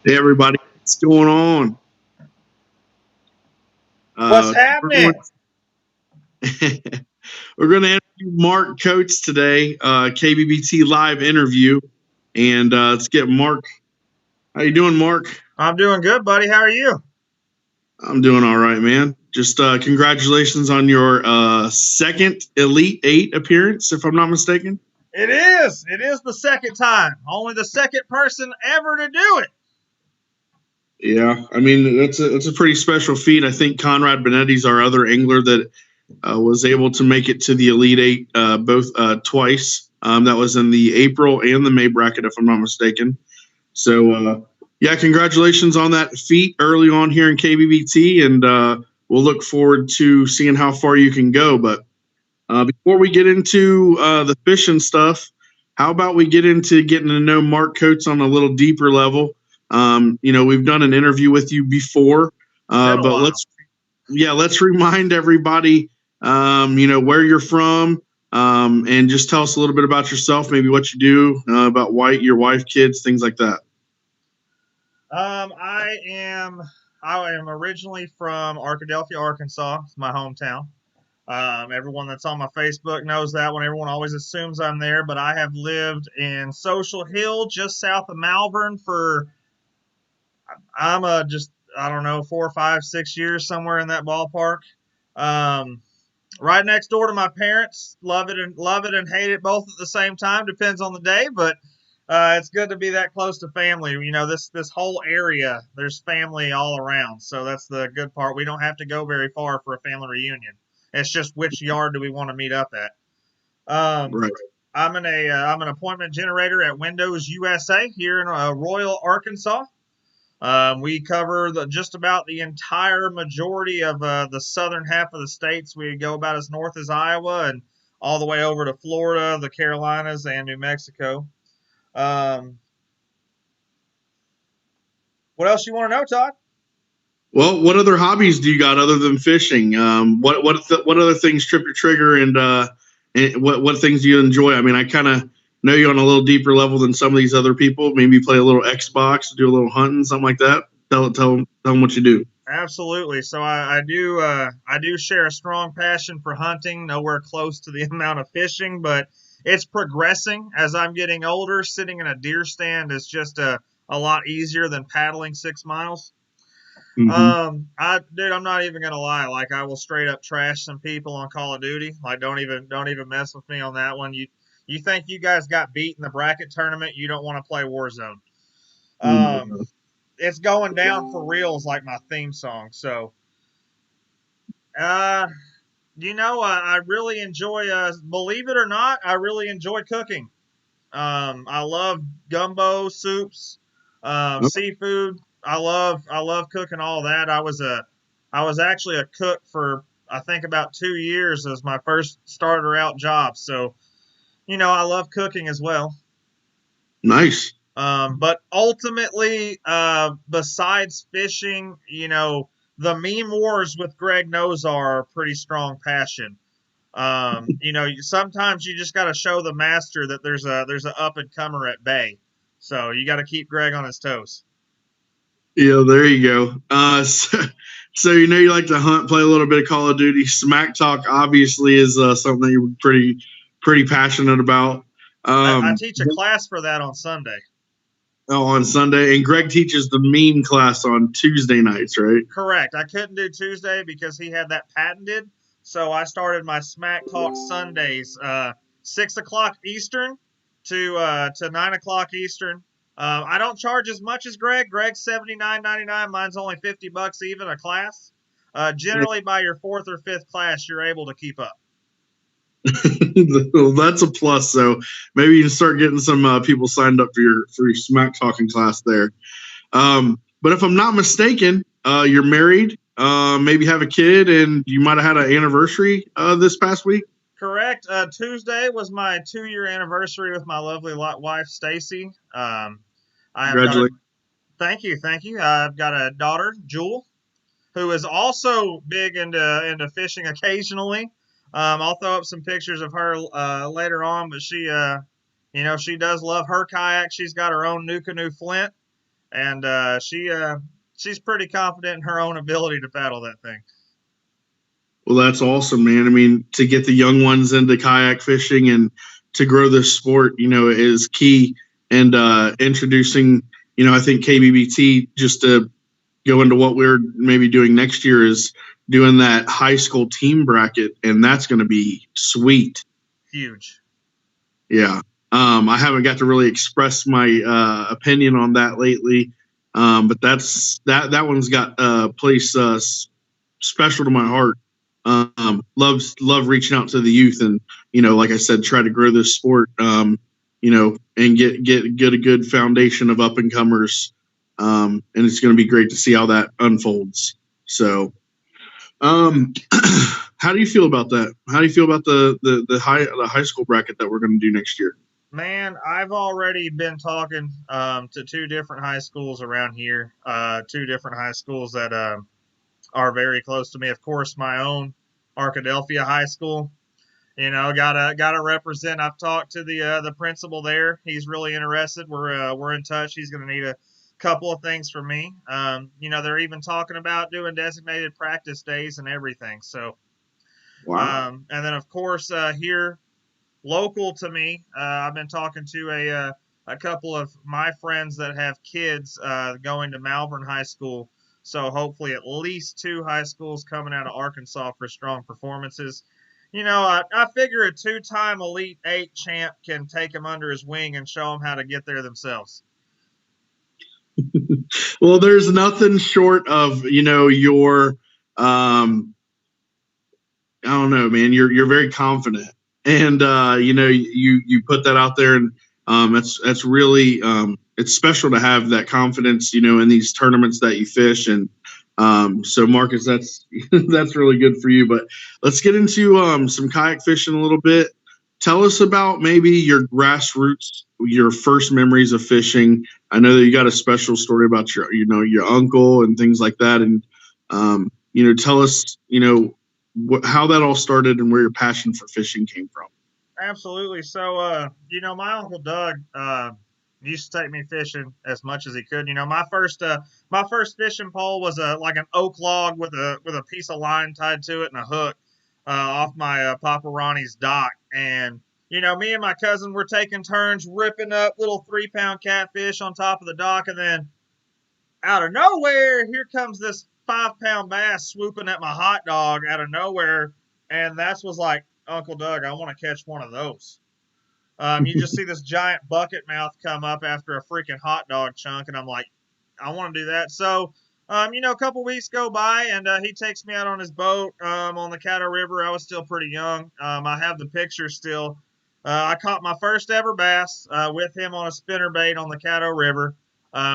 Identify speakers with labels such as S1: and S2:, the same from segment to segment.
S1: Hey, everybody, what's going on?
S2: What's happening?
S1: We're going to interview Mark Coates today, KBBT live interview, and let's get Mark. How you doing, Mark?
S2: I'm doing good, buddy. How are you?
S1: I'm doing all right, man. Just congratulations on your second Elite Eight appearance, if I'm not mistaken.
S2: It is. It is the second time. Only the second person ever to do it.
S1: Yeah, I mean that's a pretty special feat. I think Conrad Benetti's our other angler that was able to make it to the Elite Eight both twice. That was in the April and the May bracket, if I'm not mistaken. So, yeah, congratulations on that feat early on here in KBBT, and we'll look forward to seeing how far you can go. But before we get into the fishing stuff, how about we get into getting to know Mark Coates on a little deeper level? We've done an interview with you before, but let's remind everybody, where you're from, and just tell us a little bit about yourself, maybe what you do, about your wife, kids, things like that.
S2: I am originally from Arkadelphia, Arkansas. It's my hometown. Everyone that's on my Facebook knows that one. Everyone always assumes I'm there, but I have lived in Social Hill, just south of Malvern, for I don't know, 4, 5, 6 years, somewhere in that ballpark. Right next door to my parents. Love it and hate it both at the same time. Depends on the day, but it's good to be that close to family. You know, this whole area, there's family all around, so that's the good part. We don't have to go very far for a family reunion. It's just which yard do we want to meet up at.
S1: Right.
S2: I'm an appointment generator at Windows USA here in Royal, Arkansas. We cover just about the entire majority of the southern half of the states. We go about as north as Iowa and all the way over to Florida, the Carolinas, and New Mexico. What else you want to know, Todd?
S1: Well, what other hobbies do you got other than fishing? What other things trip your trigger, and what things do you enjoy? I mean, I kind of know you on a little deeper level than some of these other people. Maybe play a little Xbox, do a little hunting, something like that. Tell them what you do.
S2: Absolutely. So I do share a strong passion for hunting. Nowhere close to the amount of fishing, but it's progressing as I'm getting older. Sitting in a deer stand is just a lot easier than paddling 6 miles.
S1: Mm-hmm.
S2: I'm not even gonna lie. Like, I will straight up trash some people on Call of Duty. Like, don't even mess with me on that one. You think you guys got beat in the bracket tournament? You don't want to play Warzone. It's going down for real is like my theme song. So, I really enjoy. Believe it or not, I really enjoy cooking. I love gumbo soups, seafood. I love cooking all that. I was actually a cook for I think about 2 years as my first starter out job. So I love cooking as well.
S1: Nice.
S2: But ultimately, besides fishing, the meme wars with Greg Nozar are a pretty strong passion. Sometimes you just got to show the master that there's a up and comer at bay. So you got to keep Greg on his toes.
S1: Yeah, there you go. So you like to hunt, play a little bit of Call of Duty. Smack Talk obviously is something that you're pretty passionate about.
S2: I teach a class for that on Sunday.
S1: On Sunday, and Greg teaches the meme class on Tuesday nights, right?
S2: Correct. I couldn't do Tuesday because he had that patented. So I started my Smack Talk Sundays, 6 o'clock Eastern to 9 o'clock Eastern. I don't charge as much as Greg. Greg's $79.99. Mine's only $50 even a class. Generally, by your fourth or fifth class, you're able to keep up.
S1: Well, that's a plus. So maybe you can start getting some people signed up for your smack talking class there. But if I'm not mistaken, you're married, maybe have a kid, and you might have had an anniversary this past week.
S2: Correct. Tuesday was my 2-year anniversary with my lovely wife, Stacy.
S1: Congratulations.
S2: Thank you. I've got a daughter, Jewel, who is also big into fishing occasionally. I'll throw up some pictures of her later on, but she does love her kayak. She's got her own Nucanoe Flint, and she's pretty confident in her own ability to paddle that thing.
S1: Well, that's awesome, man. I mean, to get the young ones into kayak fishing and to grow this sport, is key. And introducing, I think KBBT, just to go into what we're maybe doing next year, is doing that high school team bracket, and that's going to be sweet.
S2: Huge.
S1: Yeah. I haven't got to really express my opinion on that lately, but that one's got a place special to my heart. Love reaching out to the youth, and like I said, try to grow this sport. And get a good foundation of up and comers. And it's going to be great to see how that unfolds. So, how do you feel about that? How do you feel about the high school bracket that we're going to do next year?
S2: Man, I've already been talking to 2 different high schools around here. 2 different high schools that are very close to me. Of course, my own Arkadelphia High School. Gotta represent. I've talked to the principal there. He's really interested. We're in touch. He's going to need a couple of things from me. They're even talking about doing designated practice days and everything. So,
S1: wow.
S2: And then of course here, local to me, I've been talking to a couple of my friends that have kids going to Malvern High School. So hopefully at least 2 high schools coming out of Arkansas for strong performances. I figure a 2-time Elite 8 champ can take them under his wing and show them how to get there themselves.
S1: Well, there's nothing short of, your, I don't know, man, you're very confident, and, you put that out there, and that's really, it's special to have that confidence, in these tournaments that you fish. And so Marcus, that's that's really good for you. But let's get into some kayak fishing a little bit. Tell us about maybe your grassroots, your first memories of fishing. I know that you got a special story about your uncle and things like that. And tell us how that all started and where your passion for fishing came from.
S2: Absolutely. So my Uncle Doug used to take me fishing as much as he could. My first fishing pole was like an oak log with a piece of line tied to it and a hook off my Papa Ronnie's dock. And me and my cousin were taking turns ripping up little 3-pound catfish on top of the dock, and then out of nowhere, here comes this 5-pound bass swooping at my hot dog out of nowhere, and that was like, Uncle Doug, I want to catch one of those. You just see this giant bucket mouth come up after a freaking hot dog chunk, and I'm like, I want to do that. So, a couple weeks go by, and he takes me out on his boat on the Caddo River. I was still pretty young. I have the picture still. I caught my first ever bass with him on a spinnerbait on the Caddo River.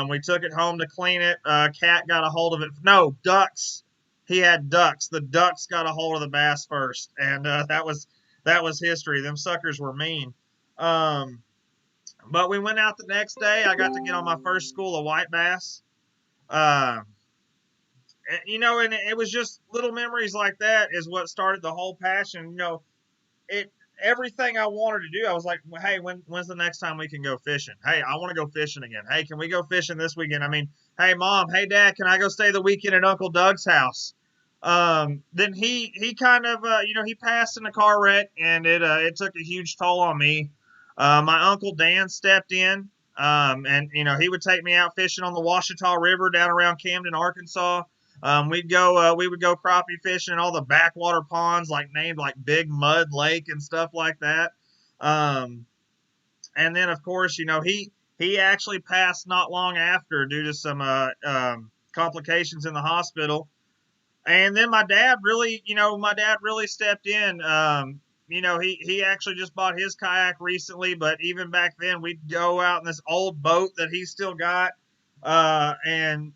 S2: We took it home to clean it. Cat got a hold of it. No, ducks. He had ducks. The ducks got a hold of the bass first, and that was history. Them suckers were mean. Um, but we went out the next day. I got to get on my first school of white bass. Uh, and it was just little memories like that is what started the whole passion. It everything I wanted to do, I was like, well, hey, when's the next time we can go fishing? Hey, I want to go fishing again. Hey, can we go fishing this weekend? I mean, hey, Mom, hey, Dad, can I go stay the weekend at Uncle Doug's house? Then he kind of he passed in a car wreck, and it took a huge toll on me. My uncle Dan stepped in, and he would take me out fishing on the Washita River down around Camden, Arkansas. We would go crappie fishing in all the backwater ponds, named like Big Mud Lake and stuff like that. And then of course, he actually passed not long after due to some complications in the hospital. And then my dad really stepped in. He actually just bought his kayak recently, but even back then we'd go out in this old boat that he still got. And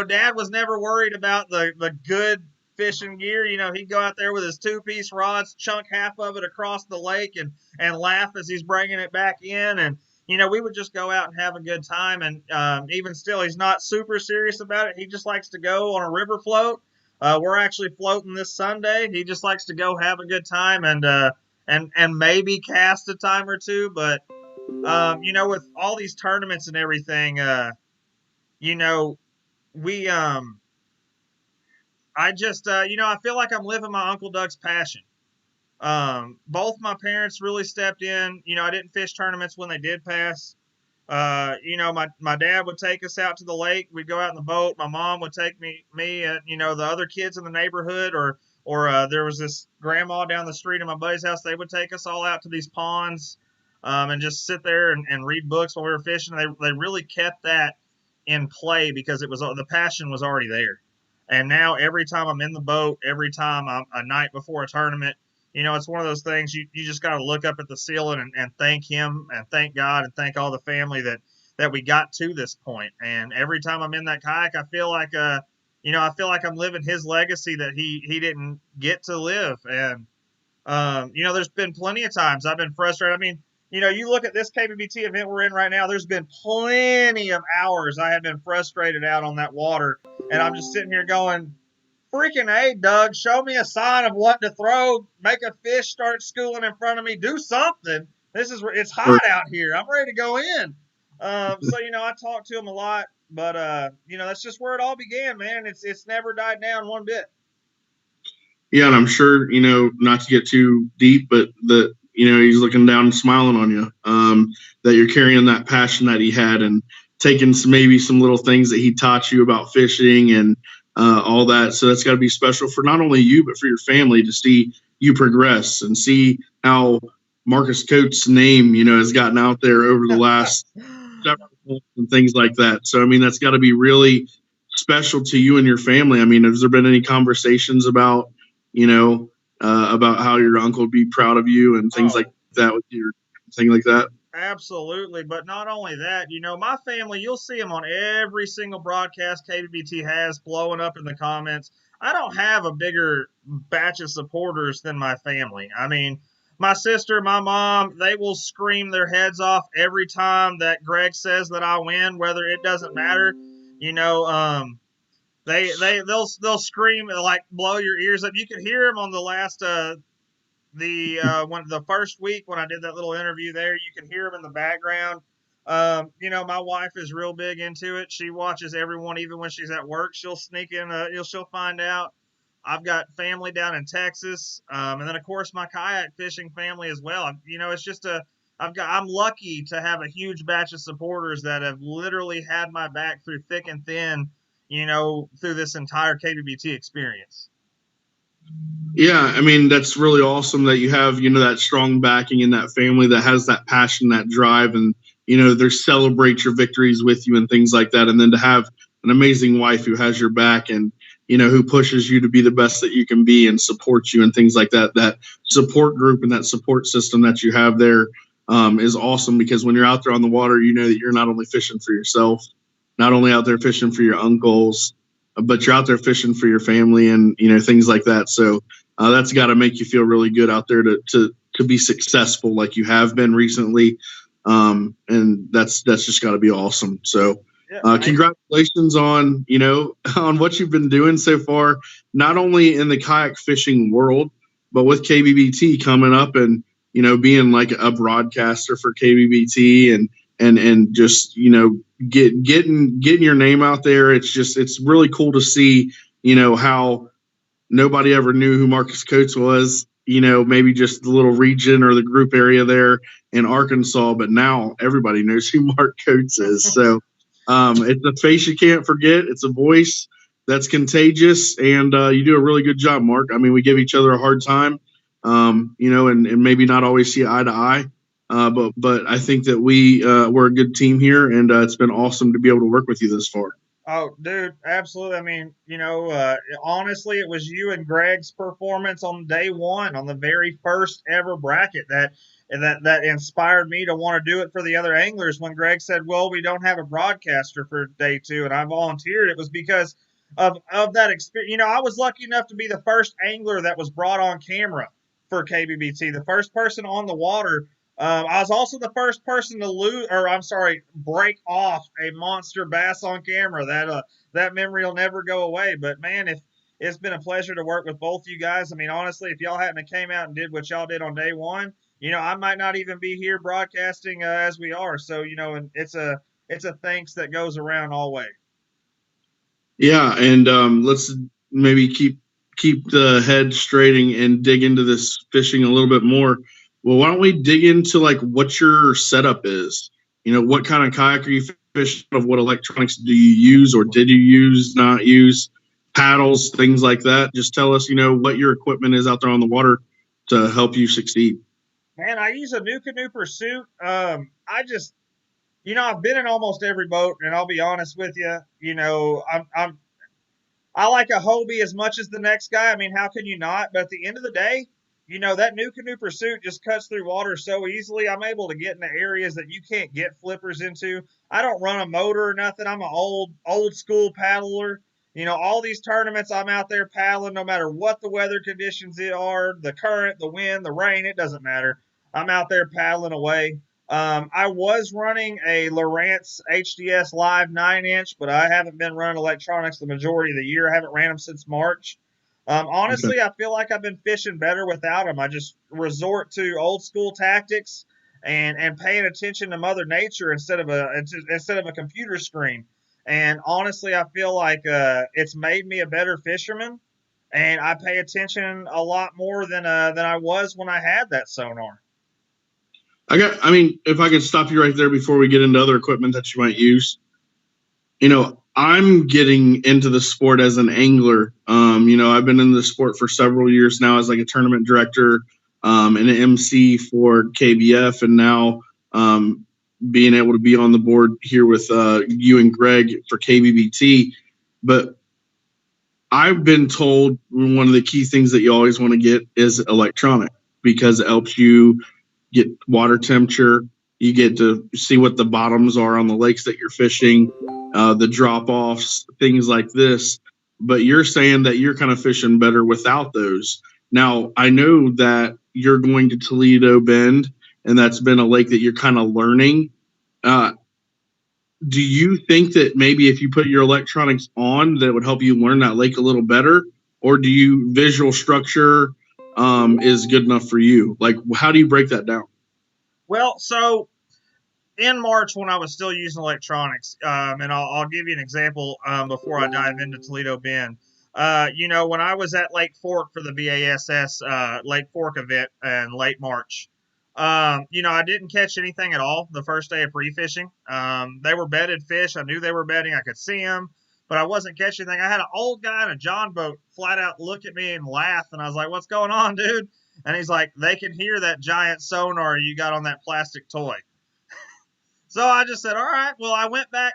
S2: Dad was never worried about the good fishing gear. He'd go out there with his 2-piece rods, chunk half of it across the lake and laugh as he's bringing it back in. And, we would just go out and have a good time. And even still, he's not super serious about it. He just likes to go on a river float. We're actually floating this Sunday. He just likes to go have a good time and maybe cast a time or two. But, with all these tournaments and everything, I feel like I'm living my Uncle Doug's passion. Both my parents really stepped in. I didn't fish tournaments when they did pass. My dad would take us out to the lake. We'd go out in the boat. My mom would take me and, the other kids in the neighborhood or there was this grandma down the street in my buddy's house. They would take us all out to these ponds, and just sit there and read books while we were fishing. They really kept that in play because the passion was already there. And now every time I'm in the boat, every time I'm a night before a tournament, it's one of those things you just got to look up at the ceiling and thank him and thank God and thank all the family that we got to this point. And every time I'm in that kayak, I feel like I'm living his legacy that he didn't get to live. And there's been plenty of times I've been frustrated. I mean, you look at this KBBT event we're in right now, there's been plenty of hours I have been frustrated out on that water. And I'm just sitting here going, freaking A, Doug, show me a sign of what to throw, make a fish start schooling in front of me, do something. It's hot out here. I'm ready to go in. So, I talk to him a lot, but, that's just where it all began, man. It's never died down one bit.
S1: Yeah. And I'm sure, not to get too deep, but he's looking down and smiling on you, that you're carrying that passion that he had and taking maybe some little things that he taught you about fishing and all that. So that's got to be special for not only you, but for your family to see you progress and see how Marcus Coates' name, has gotten out there over the last several months and things like that. So, I mean, that's got to be really special to you and your family. I mean, has there been any conversations about, about how your uncle would be proud of you and things like that with your thing like that?
S2: Absolutely. But not only that, my family, you'll see them on every single broadcast KBBT has blowing up in the comments. I don't have a bigger batch of supporters than my family. I mean, my sister, my mom, they will scream their heads off every time that Greg says that I win, whether it doesn't matter. They'll scream, blow your ears up. You could hear them on the last the first week when I did that little interview there. You can hear them in the background. My wife is real big into it. She watches everyone, even when she's at work. She'll sneak in. She'll find out. I've got family down in Texas, and then of course my kayak fishing family as well. It's just I'm lucky to have a huge batch of supporters that have literally had my back through thick and thin. Through this entire KBBT experience.
S1: Yeah, I mean, that's really awesome that you have, that strong backing in that family that has that passion, that drive, and, they celebrate your victories with you and things like that. And then to have an amazing wife who has your back and, who pushes you to be the best that you can be and supports you and things like that. That support group and that support system that you have there is awesome, because when you're out there on the water, that you're not only fishing for yourself, not only out there fishing for your uncles, but you're out there fishing for your family and, things like that. So that's got to make you feel really good out there to to be successful like you have been recently. And that's just got to be awesome. So,
S2: Yeah,
S1: congratulations on, on what you've been doing so far, not only in the kayak fishing world, but with KBBT coming up and, being like a broadcaster for KBBT and just, getting your name out there. It's really cool to see, how nobody ever knew who Marcus Coates was, maybe just the little region or the group area there in Arkansas, but now everybody knows who Mark Coates is. So it's a face you can't forget. It's a voice that's contagious, and you do a really good job, Mark. I mean, we give each other a hard time, and maybe not always see eye to eye. But I think that we're a good team here, and it's been awesome to be able to work with you this far.
S2: Oh, dude, absolutely. I mean, honestly, it was you and Greg's performance on day one, on the very first ever bracket that inspired me to want to do it for the other anglers. When Greg said, "Well, we don't have a broadcaster for day two," and I volunteered, it was because of that experience. I was lucky enough to be the first angler that was brought on camera for KBBT, the first person on the water. I was also the first person to lose, or I'm sorry, break off a monster bass on camera. That memory will never go away. But man, if it's been a pleasure to work with both you guys. I mean, honestly, if y'all hadn't came out and did what y'all did on day one, I might not even be here broadcasting as we are. So, and it's a thanks that goes around always.
S1: Yeah, and let's maybe keep the head straight and dig into this fishing a little bit more. Well, why don't we dig into like what your setup is? What kind of kayak are you fishing? Of what electronics do you use, or did you use, not use, paddles, things like that? Just tell us, what your equipment is out there on the water to help you succeed.
S2: Man, I use a new canoe pursuit. I've been in almost every boat, and I'll be honest with you. I like a Hobie as much as the next guy. I mean, how can you not? But at the end of the day, that new canoe pursuit just cuts through water so easily. I'm able to get into areas that you can't get flippers into. I don't run a motor or nothing. I'm an old school paddler. All these tournaments, I'm out there paddling no matter what the weather conditions are, the current, the wind, the rain, it doesn't matter. I'm out there paddling away. I was running a Lowrance HDS Live 9-inch, but I haven't been running electronics the majority of the year. I haven't ran them since March. Honestly, I feel like I've been fishing better without them. I just resort to old school tactics and paying attention to Mother Nature instead of a computer screen. And honestly, I feel like it's made me a better fisherman, and I pay attention a lot more than I was when I had that sonar.
S1: I mean, if I could stop you right there before we get into other equipment that you might use, I'm getting into the sport as an angler. I've been in the sport for several years now as like a tournament director, and an MC for KBF, and now being able to be on the board here with you and Greg for KBBT. But I've been told one of the key things that you always want to get is electronic, because it helps you get water temperature. You get to see what the bottoms are on the lakes that you're fishing, the drop offs, things like this. But you're saying that you're kind of fishing better without those. Now, I know that you're going to Toledo Bend, and that's been a lake that you're kind of learning. Do you think that maybe if you put your electronics on, that would help you learn that lake a little better? Or do you visual structure is good enough for you? Like, how do you break that down?
S2: Well, so in March when I was still using electronics, and I'll give you an example before I dive into Toledo Bend. When I was at Lake Fork for the BASS Lake Fork event in late March, I didn't catch anything at all the first day of pre-fishing. They were bedded fish. I knew they were bedding. I could see them, but I wasn't catching anything. I had an old guy in a John boat flat out look at me and laugh, and I was like, "What's going on, dude?" And he's like, "They can hear that giant sonar you got on that plastic toy." So I just said, "All right." Well, I went back.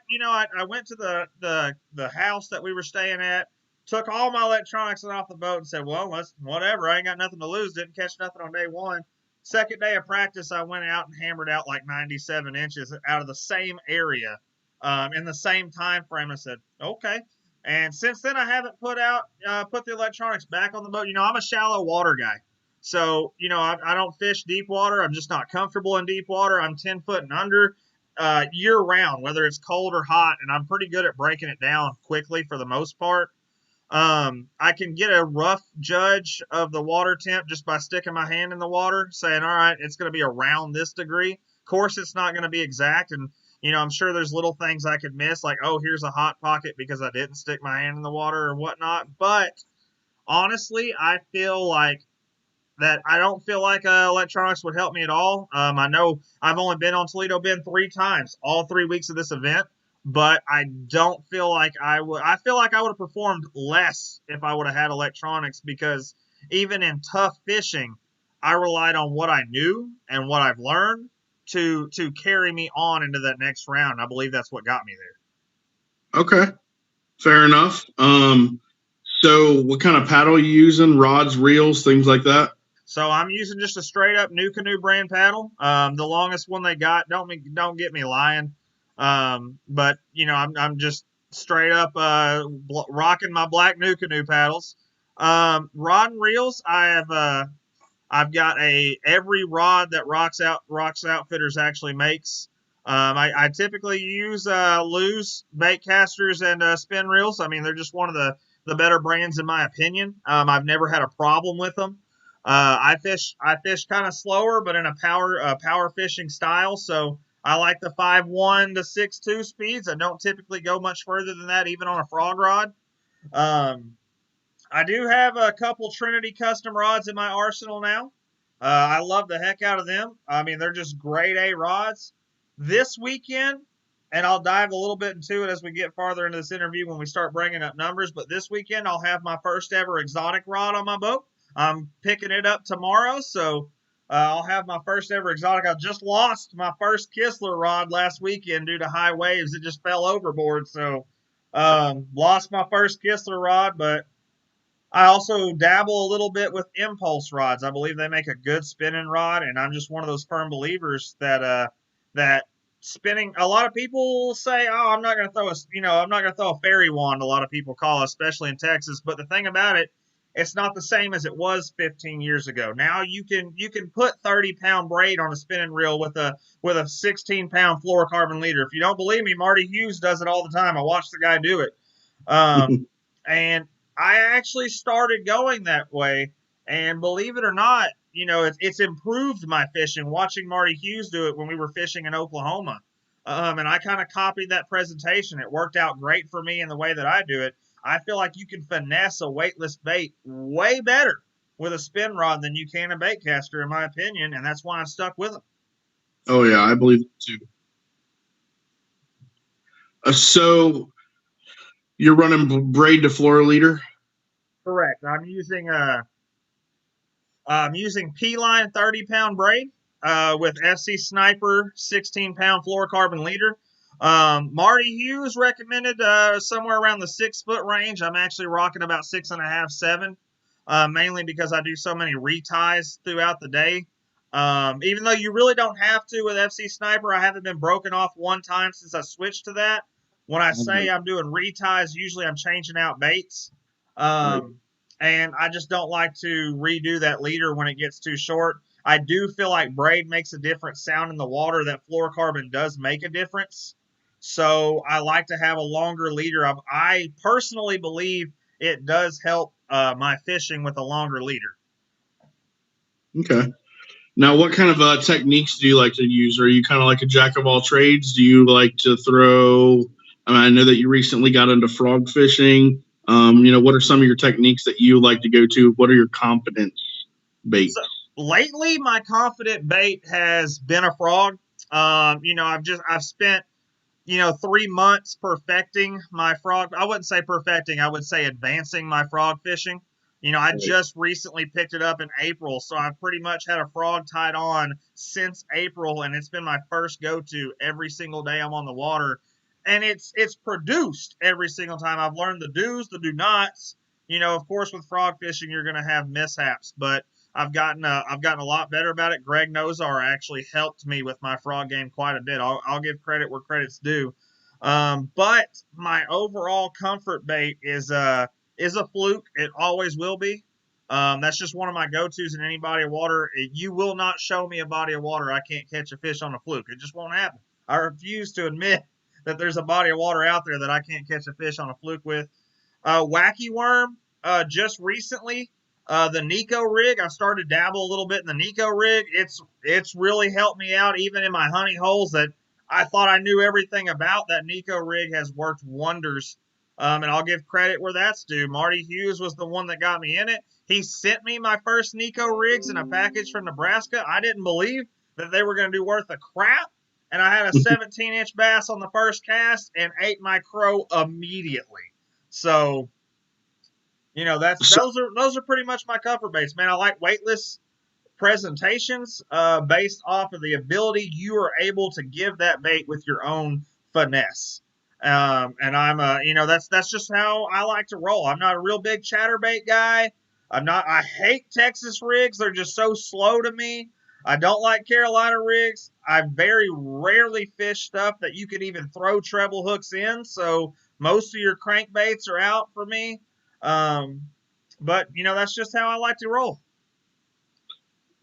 S2: I went to the house that we were staying at, took all my electronics off the boat, and said, "Well, let's whatever. I ain't got nothing to lose. Didn't catch nothing on day one." Second day of practice, I went out and hammered out like 97 inches out of the same area, in the same time frame. I said, "Okay." And since then, I haven't put the electronics back on the boat. I'm a shallow water guy. So, I don't fish deep water. I'm just not comfortable in deep water. I'm 10 foot and under year round, whether it's cold or hot, and I'm pretty good at breaking it down quickly for the most part. I can get a rough judge of the water temp just by sticking my hand in the water, saying, all right, it's going to be around this degree. Of course, it's not going to be exact. And, I'm sure there's little things I could miss, like, oh, here's a hot pocket because I didn't stick my hand in the water or whatnot. But honestly, I feel like that I don't feel like electronics would help me at all. I know I've only been on Toledo Bend 3 times, all 3 weeks of this event, but I don't feel like I would. I feel like I would have performed less if I would have had electronics, because even in tough fishing, I relied on what I knew and what I've learned to carry me on into that next round. I believe that's what got me there.
S1: Okay, fair enough. So what kind of paddle are you using? Rods, reels, things like that?
S2: So I'm using just a straight up New Canoe brand paddle. The longest one they got. Don't get me lying. But I'm just straight up rocking my black New Canoe paddles. Rod and reels. I've got every rod that Rocks Outfitters actually makes. I typically use Lew's bait casters and spin reels. I mean, they're just one of the better brands in my opinion. I've never had a problem with them. I fish kind of slower, but in a power fishing style. So I like the 5.1 to 6.2 speeds. I don't typically go much further than that, even on a frog rod. I do have a couple Trinity custom rods in my arsenal now. I love the heck out of them. I mean, they're just grade A rods. This weekend, and I'll dive a little bit into it as we get farther into this interview when we start bringing up numbers, but this weekend I'll have my first ever exotic rod on my boat. I'm picking it up tomorrow, so I'll have my first ever exotic. I just lost my first Kistler rod last weekend due to high waves. It just fell overboard, so lost my first Kistler rod, but I also dabble a little bit with impulse rods. I believe they make a good spinning rod, and I'm just one of those firm believers that spinning. A lot of people say, "Oh, I'm not going to I'm not going to throw a fairy wand." A lot of people call it, especially in Texas. But the thing about it, it's not the same as it was 15 years ago. Now you can put 30-pound braid on a spinning reel with a 16-pound fluorocarbon leader. If you don't believe me, Marty Hughes does it all the time. I watch the guy do it, and I actually started going that way, and believe it or not, it's improved my fishing. Watching Marty Hughes do it when we were fishing in Oklahoma, and I kind of copied that presentation. It worked out great for me in the way that I do it. I feel like you can finesse a weightless bait way better with a spin rod than you can a bait caster, in my opinion, and that's why I'm stuck with them.
S1: Oh yeah, I believe it too. So you're running braid to floor leader?
S2: Correct. I'm using P-line 30-pound braid with FC Sniper 16-pound fluorocarbon leader. Marty Hughes recommended somewhere around the 6-foot range. I'm actually rocking about 6.5, 7, mainly because I do so many reties throughout the day. Even though you really don't have to with FC Sniper, I haven't been broken off one time since I switched to that. When I say I'm doing reties, usually I'm changing out baits. And I just don't like to redo that leader when it gets too short. I do feel like braid makes a different sound in the water. That fluorocarbon does make a difference. So I like to have a longer leader. I personally believe it does help my fishing with a longer leader.
S1: Okay. Now, what kind of techniques do you like to use? Are you kind of like a jack of all trades? Do you like to throw? I know that you recently got into frog fishing. What are some of your techniques that you like to go to? What are your confidence baits?
S2: So, lately, my confident bait has been a frog. I've spent 3 months perfecting my frog. I wouldn't say perfecting. I would say advancing my frog fishing. I just recently picked it up in April, so I've pretty much had a frog tied on since April, and it's been my first go-to every single day I'm on the water. And it's produced every single time. I've learned the do's, the do nots. Of course, with frog fishing, you're going to have mishaps, but I've gotten a lot better about it. Greg Nozar actually helped me with my frog game quite a bit. I'll give credit where credit's due. But my overall comfort bait is a fluke. It always will be. That's just one of my go-tos in any body of water. You will not show me a body of water I can't catch a fish on a fluke. It just won't happen. I refuse to admit that there's a body of water out there that I can't catch a fish on a fluke with. Wacky worm, just recently, the Nico rig. I started to dabble a little bit in the Nico rig. It's really helped me out, even in my honey holes that I thought I knew everything about. That Nico rig has worked wonders. And I'll give credit where that's due. Marty Hughes was the one that got me in it. He sent me my first Nico rigs in a package from Nebraska. I didn't believe that they were going to do worth a crap. And I had a 17-inch bass on the first cast and ate my crow immediately. So, you know, those are pretty much my comfort baits, man. I like weightless presentations based off of the ability you are able to give that bait with your own finesse. And I'm you know, that's just how I like to roll. I'm not a real big chatterbait guy. I hate Texas rigs. They're just so slow to me. I don't like Carolina rigs. I very rarely fish stuff that you could even throw treble hooks in. So most of your crankbaits are out for me. But you know, that's just how I like to roll.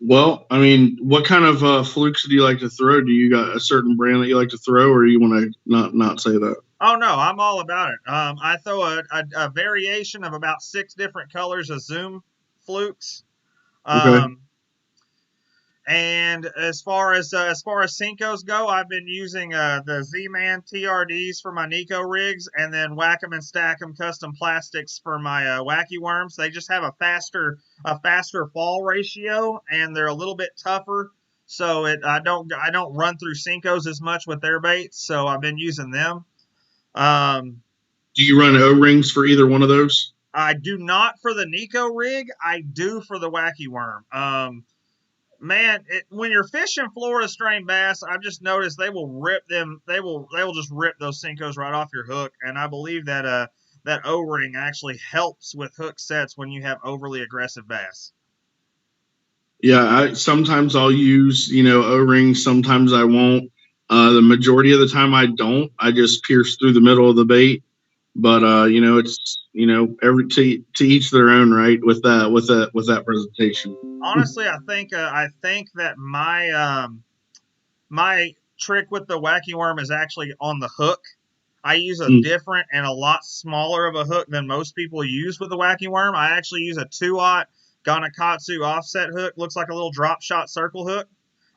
S1: Well, I mean, what kind of flukes do you like to throw? Do you got a certain brand that you like to throw, or you want to not say that?
S2: Oh no, I'm all about it. I throw a variation of about 6 different colors of Zoom flukes.
S1: Okay.
S2: And as far as Senkos go, I've been using the Z-Man TRDs for my Nico rigs, and then Whack 'em and Stack 'em custom plastics for my wacky worms. They just have a faster fall ratio, and they're a little bit tougher. So I don't run through Senkos as much with their baits. So I've been using them.
S1: Do you run O-rings for either one of those?
S2: I do not for the Nico rig. I do for the wacky worm. Man, when you're fishing Florida strain bass, I've just noticed they will rip them. They will just rip those Senkos right off your hook. And I believe that that O-ring actually helps with hook sets when you have overly aggressive bass.
S1: Yeah, sometimes I'll use O-rings. Sometimes I won't. The majority of the time I don't. I just pierce through the middle of the bait. But it's every to each their own, right? With that presentation.
S2: Honestly, I think that my trick with the wacky worm is actually on the hook. I use a different and a lot smaller of a hook than most people use with the wacky worm. I actually use a 2-aught Ganakatsu offset hook. Looks like a little drop shot circle hook,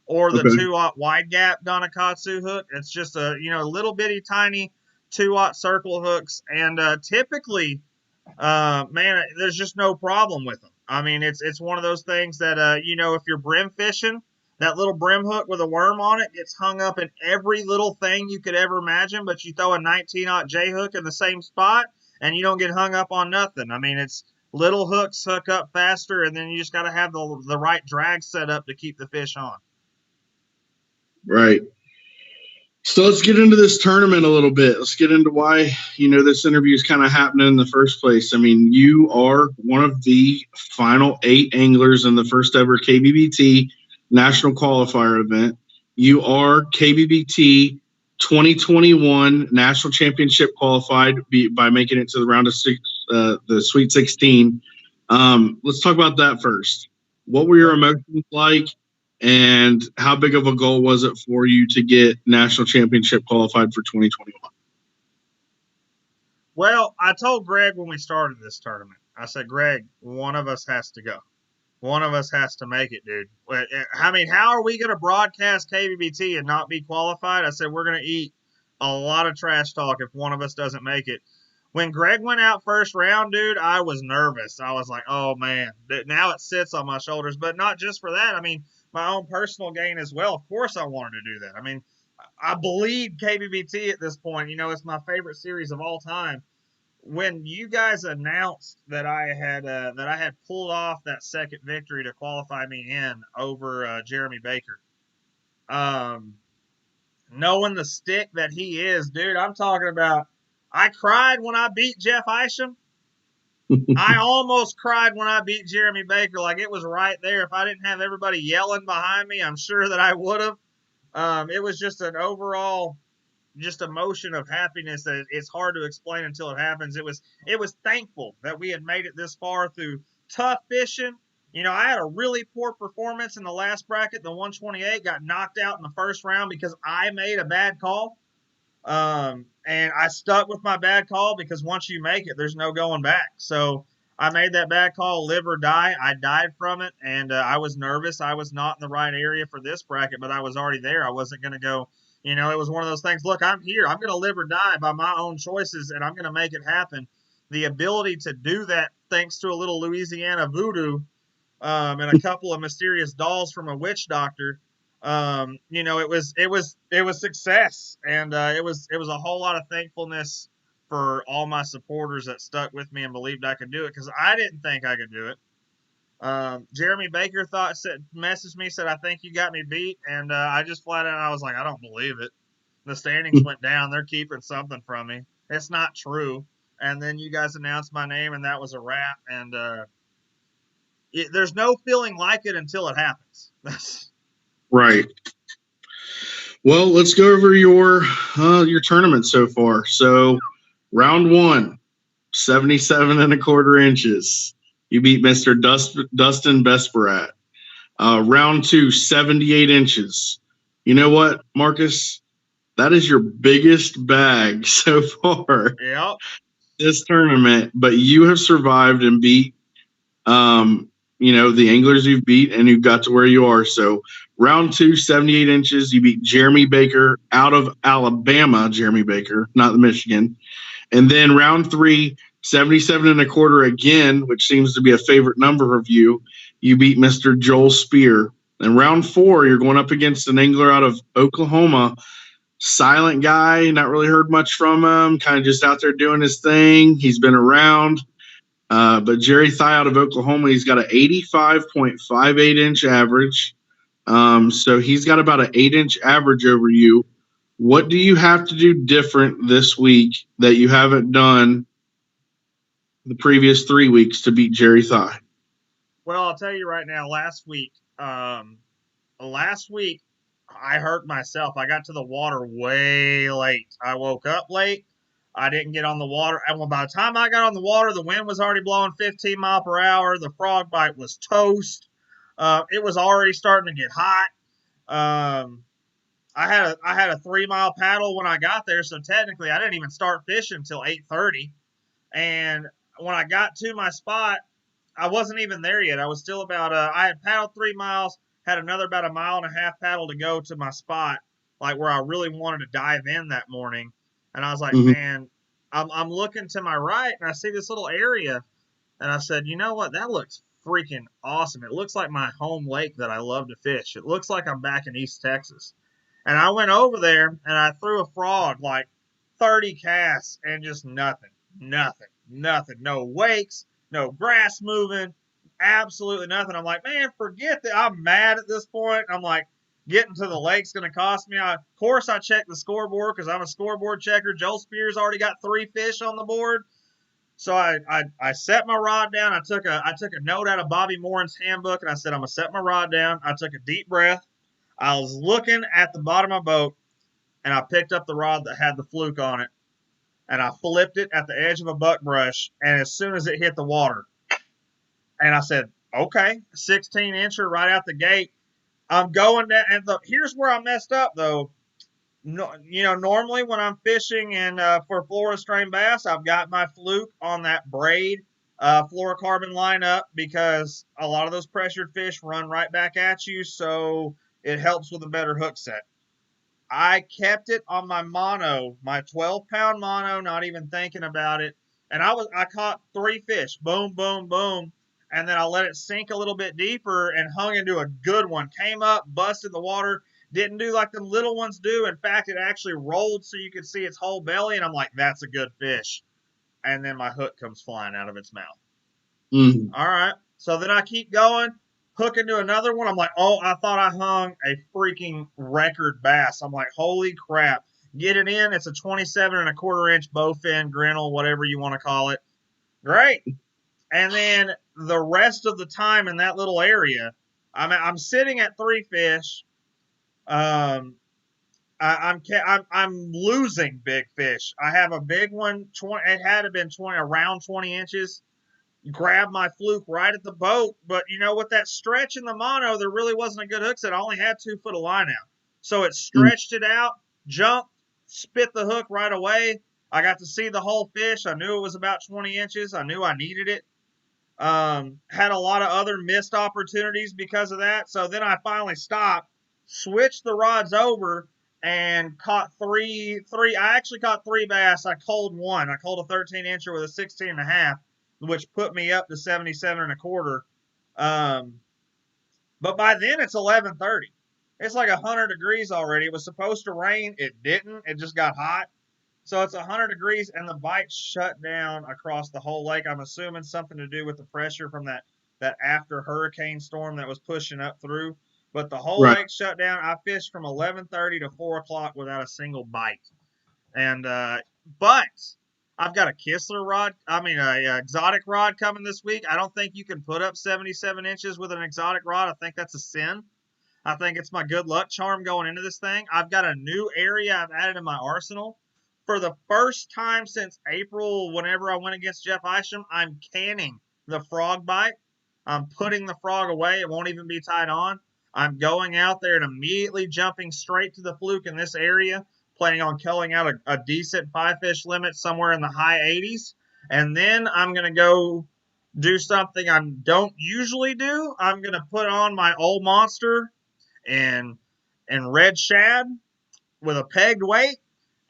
S2: or the 2-aught wide gap Ganakatsu hook. It's just a little bitty tiny 2-aught circle hooks, and typically, man, there's just no problem with them. I mean, it's one of those things that if you're brim fishing, that little brim hook with a worm on it gets hung up in every little thing you could ever imagine, but you throw a 19-aught J hook in the same spot and you don't get hung up on nothing. I mean, it's little hooks hook up faster, and then you just got to have the right drag set up to keep the fish on.
S1: Right. So let's get into this tournament a little bit. Let's get into why, this interview is kind of happening in the first place. I mean, you are one of the final 8 anglers in the first ever KBBT National Qualifier event. You are KBBT 2021 National Championship qualified by making it to the round of 6, the Sweet 16. Let's talk about that first. What were your emotions like? And how big of a goal was it for you to get national championship qualified for 2021?
S2: Well, I told Greg when we started this tournament, I said, Greg, one of us has to go. One of us has to make it, dude. I mean, how are we going to broadcast KBBT and not be qualified? I said, we're going to eat a lot of trash talk if one of us doesn't make it. When Greg went out first round, dude, I was nervous. I was like, oh, man, now it sits on my shoulders. But not just for that. I mean, my own personal gain as well. Of course I wanted to do that. I mean, I bleed KBBT at this point. It's my favorite series of all time. When you guys announced that I had pulled off that second victory to qualify me in over Jeremy Baker, knowing the stick that he is, dude, I'm talking about. I cried when I beat Jeff Isham. I almost cried when I beat Jeremy Baker. Like, it was right there. If I didn't have everybody yelling behind me, I'm sure that I would have. It was just an overall emotion of happiness that it's hard to explain until it happens. It was thankful that we had made it this far through tough fishing. You know, I had a really poor performance in the last bracket, the 128, got knocked out in the first round because I made a bad call. And I stuck with my bad call because once you make it, there's no going back. So I made that bad call, live or die. I died from it, and I was nervous. I was not in the right area for this bracket, but I was already there. I wasn't going to go. You know, it was one of those things. Look, I'm here. I'm going to live or die by my own choices, and I'm going to make it happen. The ability to do that, thanks to a little Louisiana voodoo and a couple of mysterious dolls from a witch doctor. You know, it was success, and it was a whole lot of thankfulness for all my supporters that stuck with me and believed I could do it, because I didn't think I could do it. Jeremy Baker messaged me, said, I think you got me beat, and I just flat out, I was like, I don't believe it. The standings went down. They're keeping something from me. It's not true. And then you guys announced my name, and that was a wrap. And there's no feeling like it until it happens.
S1: Right. Well, let's go over your tournament so far. So, round 1, 77 and a quarter inches. You beat Mr. Dustin Besperat. Round 2, 78 inches. You know what, Marcus? That is your biggest bag so far.
S2: Yep.
S1: This tournament, but you have survived and beat, the anglers you've beat, and you've got to where you are. So round 2, 78 inches. You beat Jeremy Baker out of Alabama, Jeremy Baker, not Michigan. And then round 3, 77 and a quarter again, which seems to be a favorite number of you. You beat Mr. Joel Spear. And round 4, you're going up against an angler out of Oklahoma. Silent guy, not really heard much from him, kind of just out there doing his thing. He's been around. But Jerry Thigh out of Oklahoma, he's got an 85.58 inch average. So he's got about an 8-inch average over you. What do you have to do different this week that you haven't done the previous 3 weeks to beat Jerry Thigh?
S2: Well, I'll tell you right now, last week I hurt myself. I got to the water way late. I woke up late. I didn't get on the water. And by the time I got on the water, the wind was already blowing 15 miles per hour. The frog bite was toast. It was already starting to get hot. I had a 3-mile paddle when I got there, so technically I didn't even start fishing until 8:30. And when I got to my spot, I wasn't even there yet. I was still about I had paddled 3 miles, had another about a mile and a half paddle to go to my spot, like where I really wanted to dive in that morning. And I was like, man, I'm looking to my right and I see this little area, and I said, you know what? That looks freaking awesome. It looks like my home lake that I love to fish. It looks like I'm back in East Texas. And I went over there and I threw a frog like 30 casts and just nothing. No wakes, no grass moving, absolutely nothing. I'm like, man, forget that. I'm mad at this point. I'm like, getting to the lake's going to cost me. Of course, I checked the scoreboard because I'm a scoreboard checker. Joel Spears already got 3 fish on the board. So I set my rod down. I took a note out of Bobby Morin's handbook, and I said, I'm going to set my rod down. I took a deep breath. I was looking at the bottom of my boat, and I picked up the rod that had the fluke on it, and I flipped it at the edge of a buck brush, and as soon as it hit the water, and I said, okay, 16-incher right out the gate. I'm going down, and here's where I messed up, though. No, normally when I'm fishing for Florida strain bass, I've got my fluke on that braid fluorocarbon lineup because a lot of those pressured fish run right back at you, so it helps with a better hook set. I kept it on my mono, my 12-pound mono, not even thinking about it, and I caught 3 fish, boom, boom, boom, and then I let it sink a little bit deeper and hung into a good one. Came up, busted the water. Didn't do like the little ones do. In fact, it actually rolled so you could see its whole belly, and I'm like, that's a good fish. And then my hook comes flying out of its mouth. All right. So then I keep going, hook into another one. I'm like, oh, I thought I hung a freaking record bass. I'm like, holy crap. Get it in. It's a 27 and a quarter inch bowfin, grinnell, whatever you want to call it. Great. And then the rest of the time in that little area, I'm sitting at 3 fish. I'm losing big fish. I have a big one. It had to have been around 20 inches, grabbed my fluke right at the boat. But, with that stretch in the mono, there really wasn't a good hook set. I only had 2 foot of line out. So it stretched it out, jumped, spit the hook right away. I got to see the whole fish. I knew it was about 20 inches. I knew I needed it. Had a lot of other missed opportunities because of that. So then I finally stopped, switched the rods over, and caught three. I actually caught 3 bass. I culled one. I culled a 13-incher with a 16.5, which put me up to 77.25. But by then it's 11:30. It's like 100 degrees already. It was supposed to rain. It didn't. It just got hot. So it's 100 degrees, and the bite shut down across the whole lake. I'm assuming something to do with the pressure from that after hurricane storm that was pushing up through. But the whole lake shut down. I fished from 11:30 to 4 o'clock without a single bite. And but I've got a Kistler rod. I mean, a exotic rod coming this week. I don't think you can put up 77 inches with an exotic rod. I think that's a sin. I think it's my good luck charm going into this thing. I've got a new area I've added in my arsenal. For the first time since April, whenever I went against Jeff Isham, I'm canning the frog bite. I'm putting the frog away. It won't even be tied on. I'm going out there and immediately jumping straight to the fluke in this area, planning on culling out a decent 5-fish limit somewhere in the high 80s. And then I'm going to go do something I don't usually do. I'm going to put on my old monster and red shad with a pegged weight,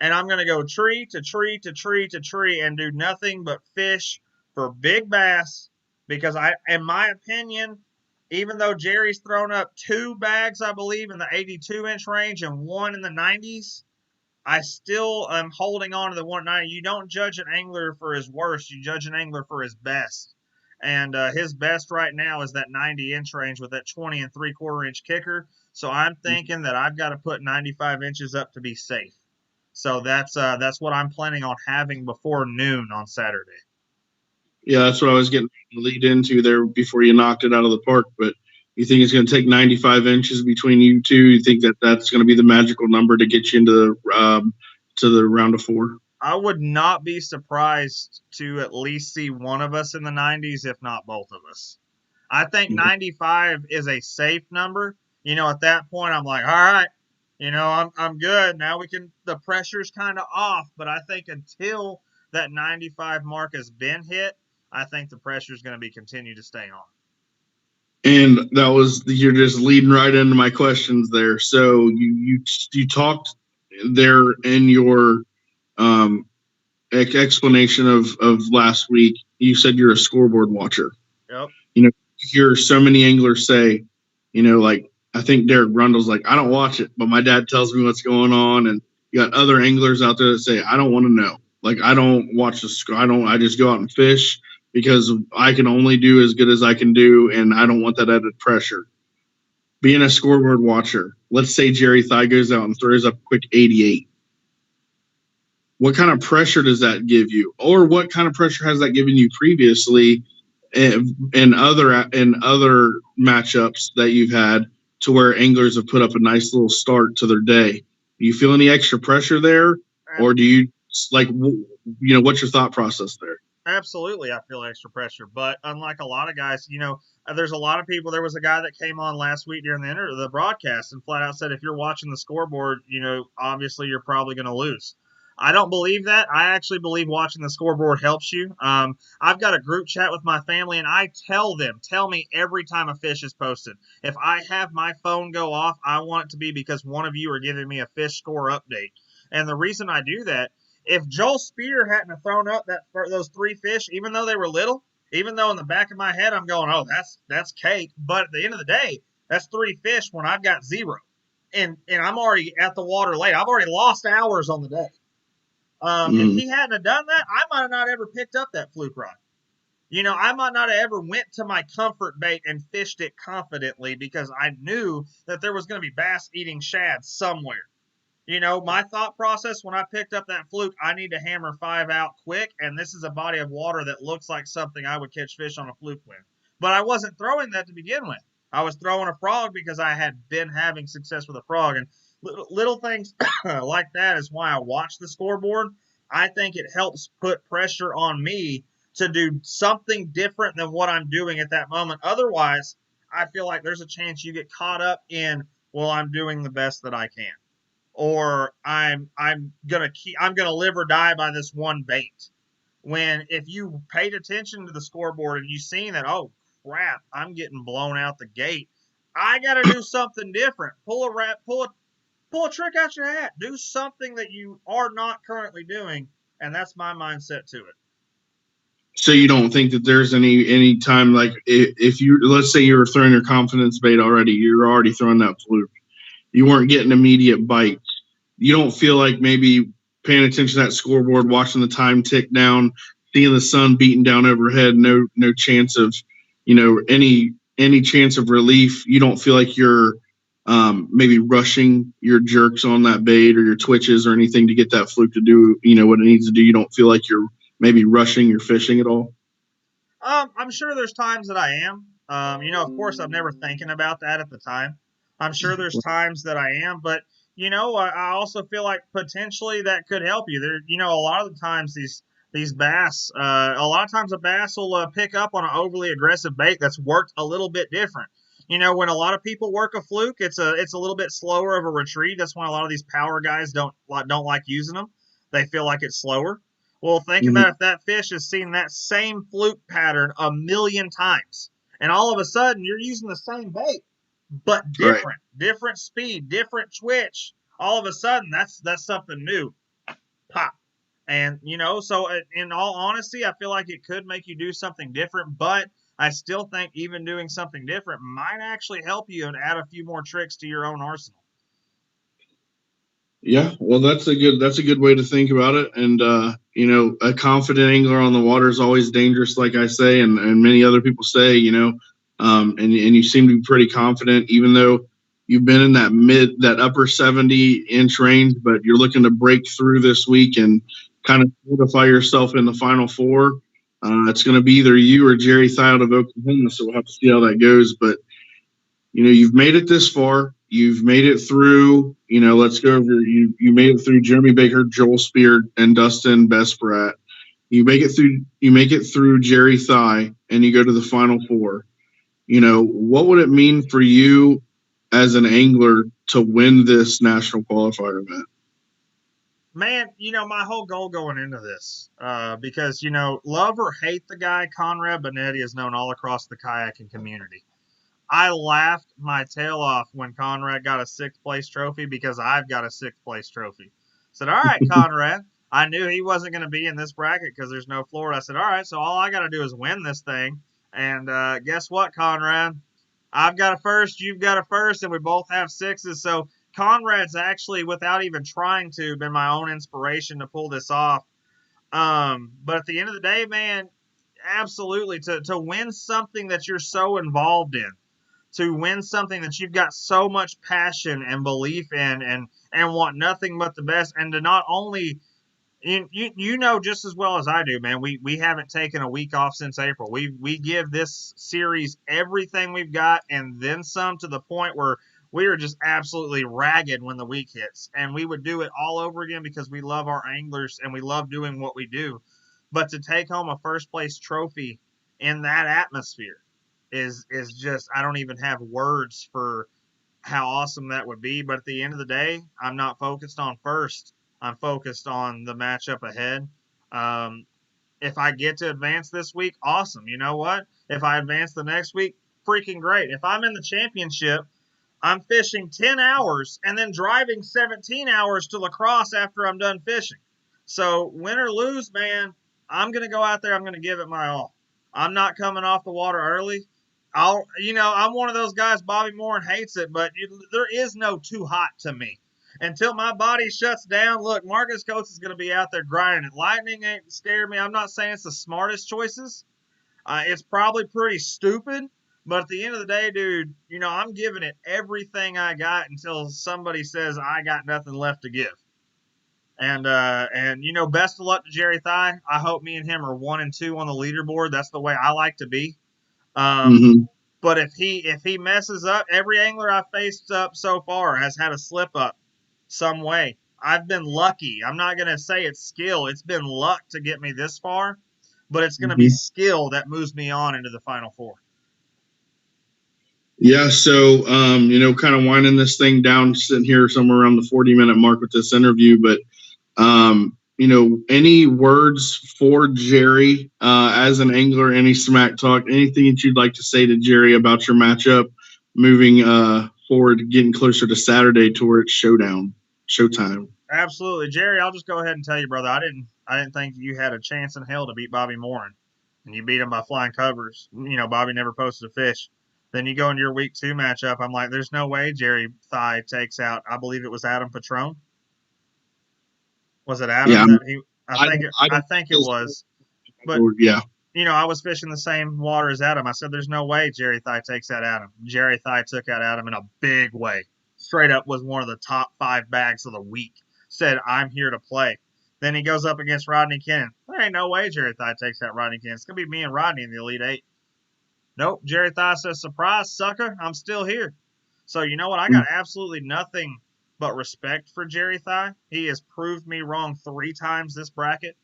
S2: and I'm going to go tree to tree to tree to tree and do nothing but fish for big bass, because in my opinion, even though Jerry's thrown up 2 bags, I believe, in the 82-inch range and 1 in the 90s, I still am holding on to the 190. You don't judge an angler for his worst. You judge an angler for his best. And his best right now is that 90-inch range with that 20 3/4-inch kicker. So I'm thinking that I've got to put 95 inches up to be safe. So that's what I'm planning on having before noon on Saturday.
S1: Yeah, that's what I was getting to lead into there before you knocked it out of the park. But you think it's going to take 95 inches between you two? You think that that's going to be the magical number to get you into the round of 4?
S2: I would not be surprised to at least see one of us in the 90s, if not both of us. I think 95 is a safe number. At that point, I'm like, all right, I'm good. Now the pressure's kind of off. But I think until that 95 mark has been hit, I think the pressure is going to be continue to stay on.
S1: And you're just leading right into my questions there. So you talked there in your explanation of last week. You said you're a scoreboard watcher.
S2: Yep.
S1: You hear so many anglers say, like, I think Derek Brundle's like, I don't watch it, but my dad tells me what's going on. And you got other anglers out there that say, I don't want to know. Like, I don't watch I just go out and fish because I can only do as good as I can do, and I don't want that added pressure. Being a scoreboard watcher, let's say Jerry Thigh goes out and throws up a quick 88. What kind of pressure does that give you? Or what kind of pressure has that given you previously in other matchups that you've had to where anglers have put up a nice little start to their day? Do you feel any extra pressure there? Or do you, what's your thought process there?
S2: Absolutely, I feel extra pressure. But unlike a lot of guys, there's a lot of people. There was a guy that came on last week during the broadcast and flat out said, if you're watching the scoreboard, obviously you're probably going to lose. I don't believe that. I actually believe watching the scoreboard helps you. I've got a group chat with my family, and I tell me every time a fish is posted. If I have my phone go off, I want it to be because one of you are giving me a fish score update. And the reason I do that, if Joel Spear hadn't thrown up those 3 fish, even though they were little, even though in the back of my head I'm going, oh, that's cake. But at the end of the day, that's 3 fish when I've got 0. And I'm already at the water late. I've already lost hours on the day. If he hadn't have done that, I might have not ever picked up that fluke rod. I might not have ever went to my comfort bait and fished it confidently because I knew that there was going to be bass eating shad somewhere. My thought process when I picked up that fluke, I need to hammer 5 out quick, and this is a body of water that looks like something I would catch fish on a fluke with. But I wasn't throwing that to begin with. I was throwing a frog because I had been having success with a frog. And little things like that is why I watch the scoreboard. I think it helps put pressure on me to do something different than what I'm doing at that moment. Otherwise, I feel like there's a chance you get caught up in, well, I'm doing the best that I can, or I'm gonna live or die by this one bait. When if you paid attention to the scoreboard and you seen that, oh crap, I'm getting blown out the gate, I got to do something different. Pull a trick out your hat. Do something that you are not currently doing, and that's my mindset to it.
S1: So you don't think that there's any time, like if you, let's say you were throwing your confidence bait already, you're already throwing that fluke, you weren't getting immediate bites. You don't feel like maybe paying attention to that scoreboard, watching the time tick down, seeing the sun beating down overhead, no chance of, any chance of relief. You don't feel like you're maybe rushing your jerks on that bait or your twitches or anything to get that fluke to do, what it needs to do. You don't feel like you're maybe rushing your fishing at all.
S2: I'm sure there's times that I am. Of course, I'm never thinking about that at the time. I'm sure there's times that I am, but I also feel like potentially that could help you. There, a lot of the times these bass, a lot of times a bass will pick up on an overly aggressive bait that's worked a little bit different. When a lot of people work a fluke, it's a little bit slower of a retreat. That's why a lot of these power guys don't like using them. They feel like it's slower. Well, think
S1: Mhm.
S2: about if that fish has seen that same fluke pattern a million times, and all of a sudden you're using the same bait, but
S1: Right.
S2: different speed, different twitch. All of a sudden, that's something new. Pop. And so in all honesty, I feel like it could make you do something different, but I still think even doing something different might actually help you and add a few more tricks to your own arsenal.
S1: Yeah, well, that's a good way to think about it. And a confident angler on the water is always dangerous, like I say, and many other people say. And you seem to be pretty confident, even though you've been in that upper 70-inch range, but you're looking to break through this week and kind of fortify yourself in the final four. It's going to be either you or Jerry Thiel of Oklahoma, so we'll have to see how that goes. But you've made it this far. You've made it through. Let's go over. You made it through Jeremy Baker, Joel Spear, and Dustin Besprat. You make it through. You make it through Jerry Thigh, and you go to the final four. What would it mean for you as an angler to win this national qualifier event?
S2: Man, my whole goal going into this, because, love or hate the guy, Conrad Benetti is known all across the kayaking community. I laughed my tail off when Conrad got a sixth place trophy because I've got a sixth place trophy. I said, all right, Conrad. I knew he wasn't going to be in this bracket because there's no Florida. I said, all right, so all I got to do is win this thing. And guess what, Conrad? I've got a first, you've got a first, and we both have sixes. So Conrad's actually, without even trying to, been my own inspiration to pull this off. But at the end of the day, man, absolutely, to win something that you're so involved in, to win something that you've got so much passion and belief in, and want nothing but the best, and to not only you know just as well as I do, man, we haven't taken a week off since April. We give this series everything we've got and then some, to the point where we are just absolutely ragged when the week hits, and we would do it all over again because we love our anglers and we love doing what we do. But to take home a first place trophy in that atmosphere is just, I don't even have words for how awesome that would be. But at the end of the day, I'm not focused on first. I'm focused on the matchup ahead. Um, if I get to advance this week, awesome. You know what? If I advance the next week, freaking great. If I'm in the championship, I'm fishing 10 hours and then driving 17 hours to La Crosse after I'm done fishing. So win or lose, man, I'm going to go out there. I'm going to give it my all. I'm not coming off the water early. I'm one of those guys, Bobby Moore hates it, but there is no too hot to me. Until my body shuts down, look, Marcus Coates is going to be out there grinding it. Lightning ain't scared me. I'm not saying it's the smartest choices. It's probably pretty stupid, but at the end of the day, dude, I'm giving it everything I got until somebody says I got nothing left to give. And best of luck to Jerry Thigh. I hope me and him are 1 and 2 on the leaderboard. That's the way I like to be.
S1: Mm-hmm.
S2: But if he messes up, every angler I've faced up so far has had a slip up some way. I've been lucky. I'm not gonna say it's skill. It's been luck to get me this far. but it's going to be skill that moves me on into the Final Four.
S1: Yeah, so kind of winding this thing down, sitting here somewhere around the 40-minute mark with this interview, but any words for Jerry as an angler, any smack talk, anything that you'd like to say to Jerry about your matchup moving forward, getting closer to Saturday to where it's showtime?
S2: Absolutely, Jerry. I'll just go ahead and tell you, brother. I didn't think you had a chance in hell to beat Bobby Morin, and you beat him by flying covers. Bobby never posted a fish. Then you go into your week 2 matchup. I'm like, there's no way Jerry Thigh takes out. I believe it was Adam Patron. Was it Adam?
S1: Yeah,
S2: I think it was. But
S1: yeah,
S2: I was fishing the same water as Adam. I said, there's no way Jerry Thigh takes out Adam. Jerry Thigh took out Adam in a big way. Straight up was one of the top 5 bags of the week. Said, I'm here to play. Then he goes up against Rodney Kennan. There ain't no way Jerry Thigh takes out Rodney Kennan. It's going to be me and Rodney in the Elite 8. Nope. Jerry Thigh says, surprise, sucker. I'm still here. So you know what? I got absolutely nothing but respect for Jerry Thigh. He has proved me wrong 3 times this bracket.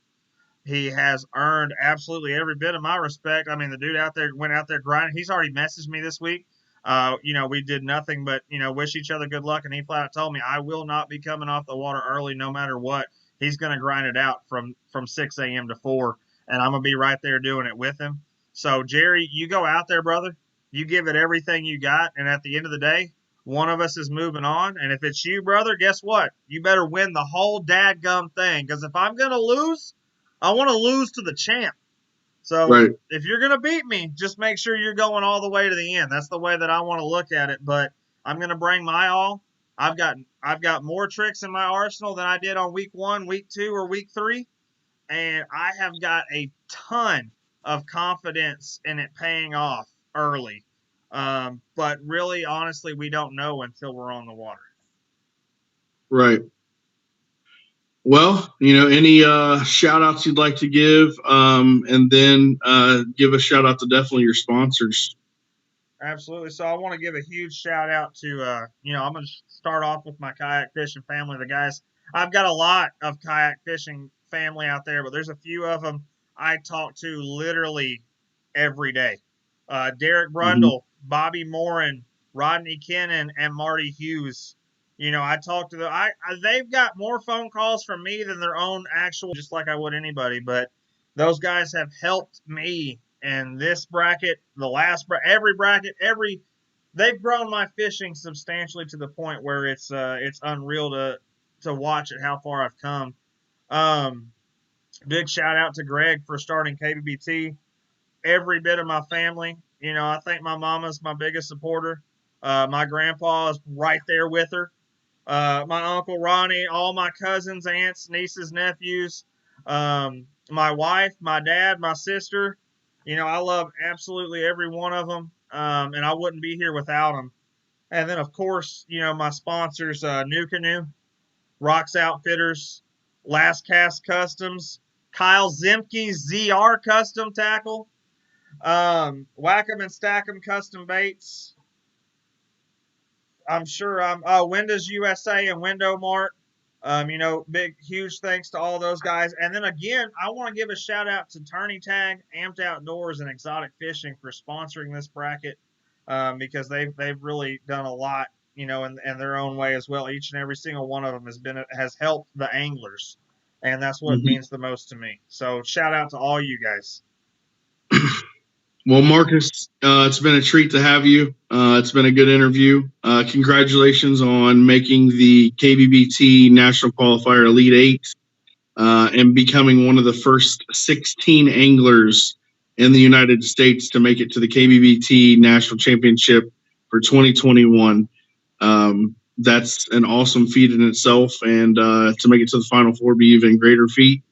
S2: He has earned absolutely every bit of my respect. I mean, the dude went out there grinding. He's already messaged me this week. We did nothing but, wish each other good luck. And he flat out told me, I will not be coming off the water early no matter what. He's going to grind it out from 6 a.m. to 4. And I'm going to be right there doing it with him. So, Jerry, you go out there, brother. You give it everything you got. And at the end of the day, one of us is moving on. And if it's you, brother, guess what? You better win the whole dadgum thing. Because if I'm going to lose, I want to lose to the champ. So If you're going to beat me, just make sure you're going all the way to the end. That's the way that I want to look at it. But I'm going to bring my all. I've got more tricks in my arsenal than I did on week 1, week 2, or week 3. And I have got a ton of confidence in it paying off early. But really, honestly, we don't know until we're on the water.
S1: Right. Well, any shout outs you'd like to give, and then give a shout out to definitely your sponsors.
S2: Absolutely. So I want to give a huge shout out to, I'm going to start off with my kayak fishing family. The guys, I've got a lot of kayak fishing family out there, but there's a few of them I talk to literally every day. Derek Brundle, Bobby Morin, Rodney Kennan, and Marty Hughes. I talk to them. They've got more phone calls from me than their own actual, just like I would anybody. But those guys have helped me in this bracket, the last bracket, every bracket, they've grown my fishing substantially to the point where it's unreal to watch it how far I've come. Big shout out to Greg for starting KBBT. Every bit of my family, I think my mama's my biggest supporter. My grandpa is right there with her. My uncle Ronnie, all my cousins, aunts, nieces, nephews, my wife, my dad, my sister. I love absolutely every one of them, and I wouldn't be here without them. And then, of course, my sponsors, New Canoe, Rocks Outfitters, Last Cast Customs, Kyle Zimke's ZR Custom Tackle, Whack 'em and Stack 'em Custom Baits. I'm sure Windows USA and Window Mart. Big, huge thanks to all those guys. And then again, I want to give a shout out to Tourney Tag, Amped Outdoors, and Exotic Fishing for sponsoring this bracket, because they've really done a lot, in their own way as well. Each and every single one of them has helped the anglers, and that's what means the most to me. So shout out to all you guys.
S1: Well, Marcus, it's been a treat to have you. It's been a good interview. Congratulations on making the KBBT National Qualifier Elite 8 and becoming one of the first 16 anglers in the United States to make it to the KBBT National Championship for 2021. That's an awesome feat in itself, and to make it to the Final Four be even greater feat.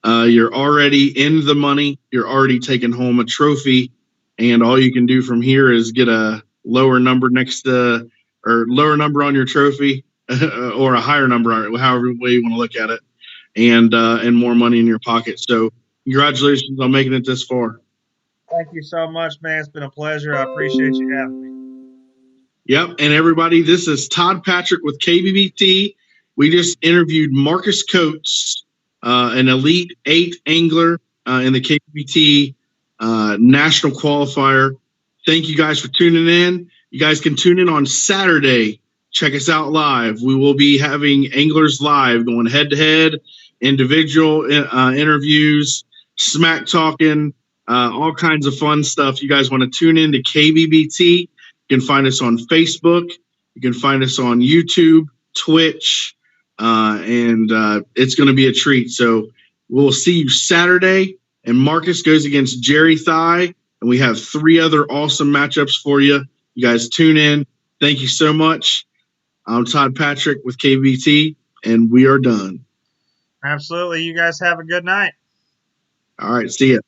S1: You're already in the money. You're already taking home a trophy. And all you can do from here is get a lower number lower number on your trophy, or a higher number, however way you want to look at it, and more money in your pocket. So congratulations on making it this far.
S2: Thank you so much, man. It's been a pleasure. I appreciate you having me.
S1: Yep. And everybody, this is Todd Patrick with KBBT. We just interviewed Marcus Coates, an Elite 8 angler in the KBBT national qualifier. Thank you guys for tuning in. You guys can tune in on Saturday. Check us out live. We will be having anglers live, going head to head, individual interviews, smack talking, all kinds of fun stuff. You guys want to tune in to KBBT? You can find us on Facebook. You can find us on YouTube, Twitch, and it's going to be a treat. So we'll see you Saturday. And Marcus goes against Jerry Thigh. And we have 3 other awesome matchups for you. You guys tune in. Thank you so much. I'm Todd Patrick with KBT, and we are done.
S2: Absolutely. You guys have a good night.
S1: All right. See ya.